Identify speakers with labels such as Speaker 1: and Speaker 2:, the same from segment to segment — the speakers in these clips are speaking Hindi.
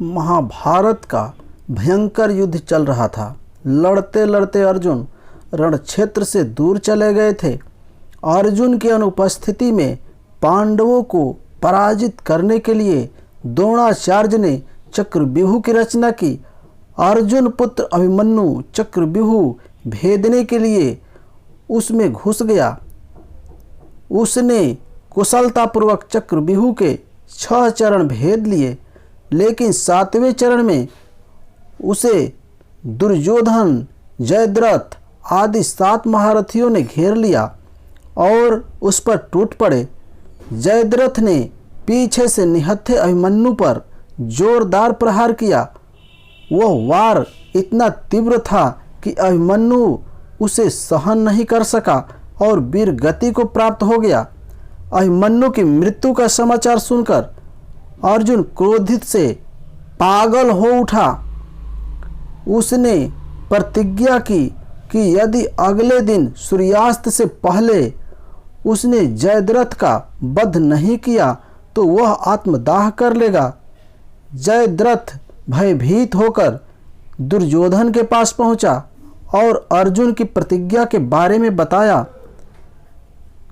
Speaker 1: महाभारत का भयंकर युद्ध चल रहा था। लड़ते लड़ते अर्जुन रण क्षेत्र से दूर चले गए थे। अर्जुन की अनुपस्थिति में पांडवों को पराजित करने के लिए द्रोणाचार्य ने चक्रव्यूह की रचना की। अर्जुन पुत्र अभिमन्यु चक्रव्यूह भेदने के लिए उसमें घुस गया। उसने कुशलतापूर्वक चक्रव्यूह के 6 चरण भेद लिए, लेकिन 7वें चरण में उसे दुर्योधन, जयद्रथ आदि 7 महारथियों ने घेर लिया और उस पर टूट पड़े। जयद्रथ ने पीछे से निहत्थे अभिमन्यु पर जोरदार प्रहार किया। वह वार इतना तीव्र था कि अभिमन्यु उसे सहन नहीं कर सका और वीर गति को प्राप्त हो गया। अभिमन्यु की मृत्यु का समाचार सुनकर अर्जुन क्रोधित से पागल हो उठा। उसने प्रतिज्ञा की कि यदि अगले दिन सूर्यास्त से पहले उसने जयद्रथ का वध नहीं किया तो वह आत्मदाह कर लेगा। जयद्रथ भयभीत होकर दुर्योधन के पास पहुंचा और अर्जुन की प्रतिज्ञा के बारे में बताया।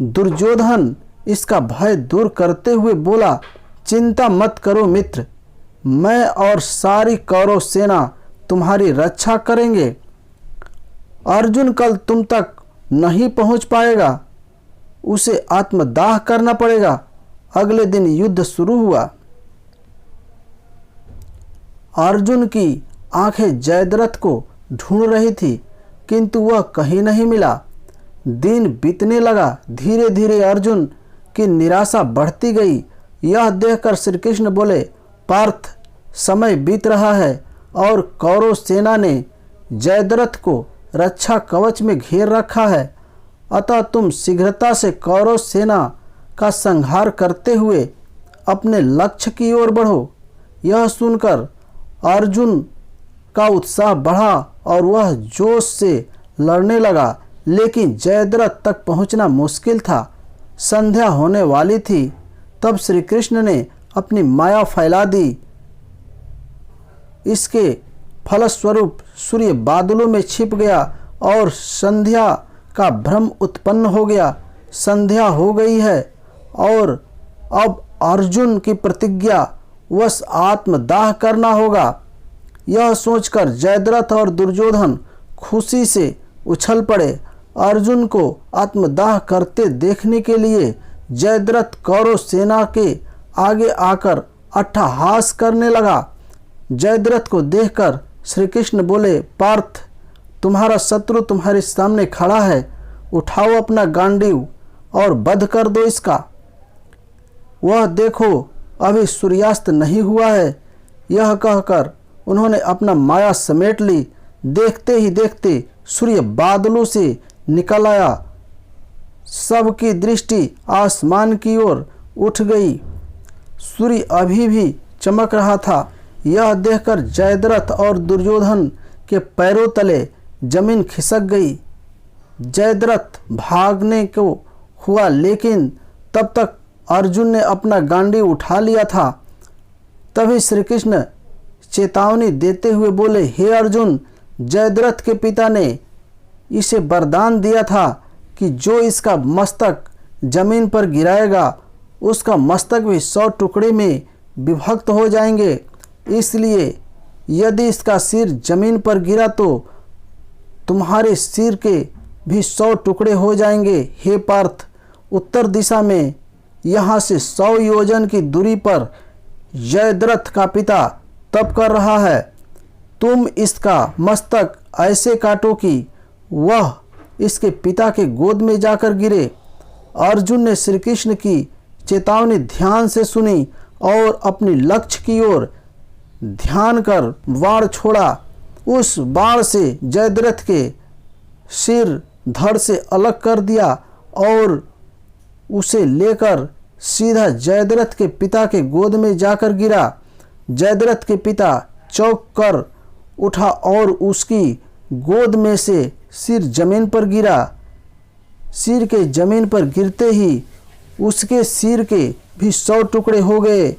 Speaker 1: दुर्योधन इसका भय दूर करते हुए बोला, चिंता मत करो मित्र, मैं और सारी कौरव सेना तुम्हारी रक्षा करेंगे। अर्जुन कल तुम तक नहीं पहुंच पाएगा, उसे आत्मदाह करना पड़ेगा। अगले दिन युद्ध शुरू हुआ। अर्जुन की आंखें जयद्रथ को ढूंढ रही थी, किंतु वह कहीं नहीं मिला। दिन बीतने लगा। धीरे धीरे अर्जुन की निराशा बढ़ती गई। यह देखकर श्री कृष्ण बोले, पार्थ, समय बीत रहा है और कौरव सेना ने जयद्रथ को रक्षा कवच में घेर रखा है, अतः तुम शीघ्रता से कौरव सेना का संहार करते हुए अपने लक्ष्य की ओर बढ़ो। यह सुनकर अर्जुन का उत्साह बढ़ा और वह जोश से लड़ने लगा, लेकिन जयद्रथ तक पहुंचना मुश्किल था। संध्या होने वाली थी। तब श्री कृष्ण ने अपनी माया फैला दी। इसके फलस्वरूप सूर्य बादलों में छिप गया और संध्या का भ्रम उत्पन्न हो गया। संध्या हो गई है और अब अर्जुन की प्रतिज्ञा वश आत्मदाह करना होगा। यह सोचकर जयद्रथ और दुर्योधन खुशी से उछल पड़े। अर्जुन को आत्मदाह करते देखने के लिए जयद्रथ कौरव सेना के आगे आकर अट्टहास करने लगा। जयद्रथ को देखकर श्री कृष्ण बोले, पार्थ, तुम्हारा शत्रु तुम्हारे सामने खड़ा है, उठाओ अपना गांडीव और वध कर दो इसका। वह देखो, अभी सूर्यास्त नहीं हुआ है। यह कहकर उन्होंने अपना माया समेट ली। देखते ही देखते सूर्य बादलों से निकल आया। सबकी दृष्टि आसमान की ओर उठ गई। सूर्य अभी भी चमक रहा था। यह देखकर जयद्रथ और दुर्योधन के पैरों तले जमीन खिसक गई। जयद्रथ भागने को हुआ, लेकिन तब तक अर्जुन ने अपना गांडी उठा लिया था। तभी श्री कृष्ण चेतावनी देते हुए बोले, हे अर्जुन, जयद्रथ के पिता ने इसे वरदान दिया था कि जो इसका मस्तक जमीन पर गिराएगा उसका मस्तक भी 100 टुकड़े में विभक्त हो जाएंगे। इसलिए यदि इसका सिर जमीन पर गिरा तो तुम्हारे सिर के भी 100 टुकड़े हो जाएंगे। हे पार्थ, उत्तर दिशा में यहाँ से 100 योजन की दूरी पर जयद्रथ का पिता तप कर रहा है। तुम इसका मस्तक ऐसे काटो कि वह इसके पिता के गोद में जाकर गिरे। अर्जुन ने श्री कृष्ण की चेतावनी ध्यान से सुनी और अपनी लक्ष्य की ओर ध्यान कर बाण छोड़ा। उस बाण से जयद्रथ के सिर धड़ से अलग कर दिया और उसे लेकर सीधा जयद्रथ के पिता के गोद में जाकर गिरा। जयद्रथ के पिता चौंक कर उठा और उसकी गोद में से सिर जमीन पर गिरा। सिर के जमीन पर गिरते ही उसके सिर के भी 100 टुकड़े हो गए।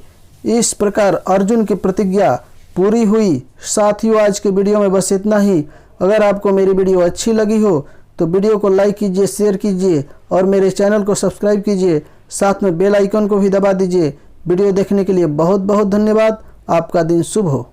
Speaker 1: इस प्रकार अर्जुन की प्रतिज्ञा पूरी हुई। साथियों, आज के वीडियो में बस इतना ही। अगर आपको मेरी वीडियो अच्छी लगी हो तो वीडियो को लाइक कीजिए, शेयर कीजिए और मेरे चैनल को सब्सक्राइब कीजिए। साथ में बेल आइकन को भी दबा दीजिए। वीडियो देखने के लिए बहुत बहुत धन्यवाद। आपका दिन शुभ हो।